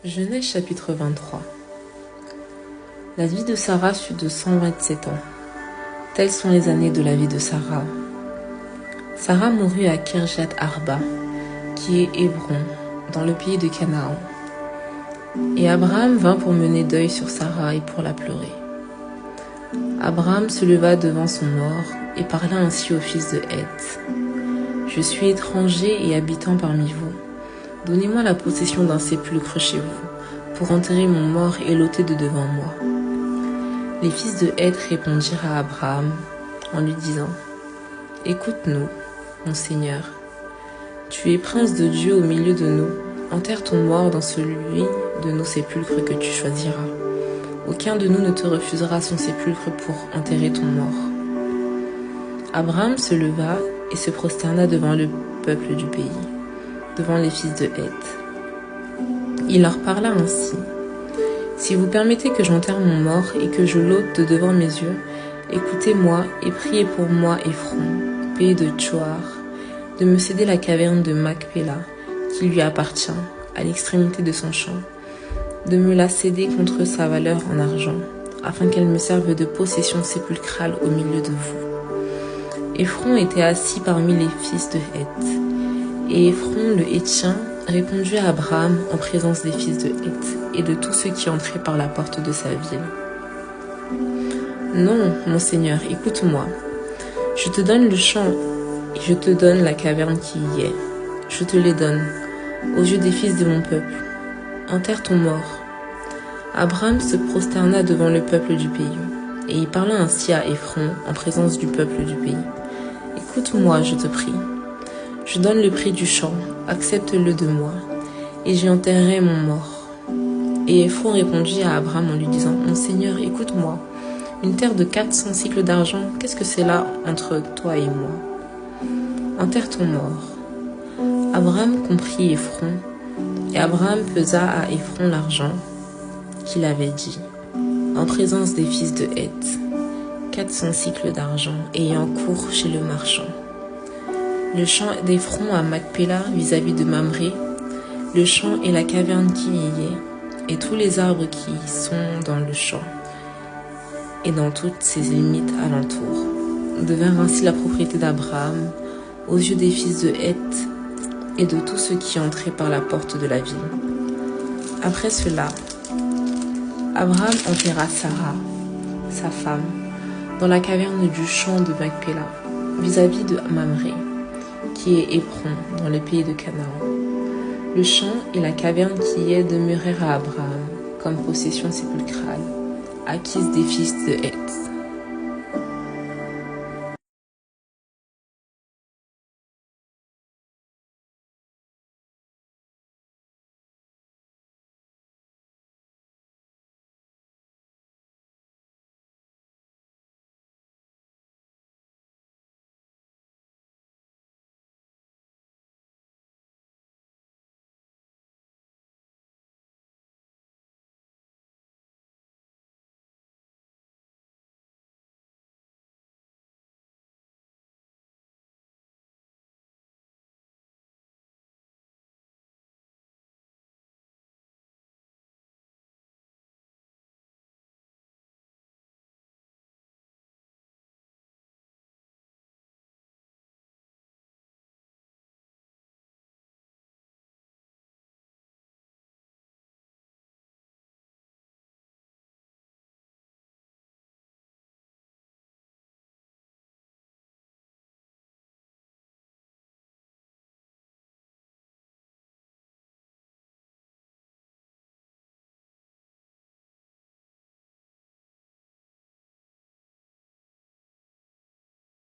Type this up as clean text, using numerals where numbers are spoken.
Genèse chapitre 23. La vie de Sarah fut de 127 ans. Telles sont les années de la vie de Sarah. Sarah mourut à Kirjat Arba, qui est Hébron, dans le pays de Canaan. Et Abraham vint pour mener deuil sur Sarah et pour la pleurer. Abraham se leva devant son mort et parla ainsi au fils de Heth. Je suis étranger et habitant parmi vous. Donnez-moi la possession d'un sépulcre chez vous, pour enterrer mon mort et l'ôter de devant moi. Les fils de Heth répondirent à Abraham en lui disant : Écoute-nous, mon Seigneur. Tu es prince de Dieu au milieu de nous. Enterre ton mort dans celui de nos sépulcres que tu choisiras. Aucun de nous ne te refusera son sépulcre pour enterrer ton mort. Abraham se leva et se prosterna devant le peuple du pays, devant les fils de Heth. Il leur parla ainsi : Si vous permettez que j'enterre mon mort et que je l'ôte de devant mes yeux, écoutez-moi et priez pour moi Ephron, pays de Tchoar, de me céder la caverne de Macpéla, qui lui appartient, à l'extrémité de son champ, de me la céder contre sa valeur en argent, afin qu'elle me serve de possession sépulcrale au milieu de vous. Ephron était assis parmi les fils de Heth, et Ephron le Héthien répondit à Abraham en présence des fils de Heth et de tous ceux qui entraient par la porte de sa ville. Non, mon Seigneur, écoute-moi. Je te donne le champ et je te donne la caverne qui y est. Je te les donne, aux yeux des fils de mon peuple. Enterre ton mort. Abraham se prosterna devant le peuple du pays, et il parla ainsi à Ephron en présence du peuple du pays. Écoute-moi, je te prie. Je donne le prix du champ, accepte-le de moi, et j'y enterrerai mon mort. Et Ephron répondit à Abraham en lui disant : Mon Seigneur, écoute-moi. Une terre de 400 cycles d'argent, qu'est-ce que c'est là entre toi et moi ? Enterre ton mort. Abraham comprit Ephron, et Abraham pesa à Ephron l'argent qu'il avait dit, en présence des fils de Heth, 400 cycles d'argent, ayant cours chez le marchand. Le champ d'Ephron à Macpéla vis-à-vis de Mamré, le champ et la caverne qui y est, et tous les arbres qui sont dans le champ, et dans toutes ses limites alentour, devinrent ainsi la propriété d'Abraham, aux yeux des fils de Heth, et de tous ceux qui entraient par la porte de la ville. Après cela, Abraham enterra Sarah, sa femme, dans la caverne du champ de Macpéla, vis-à-vis de Mamré, qui est Hébron, dans le pays de Canaan. Le champ et la caverne qui y est demeurèrent à Abraham, comme possession sépulcrale, acquise des fils de Heth.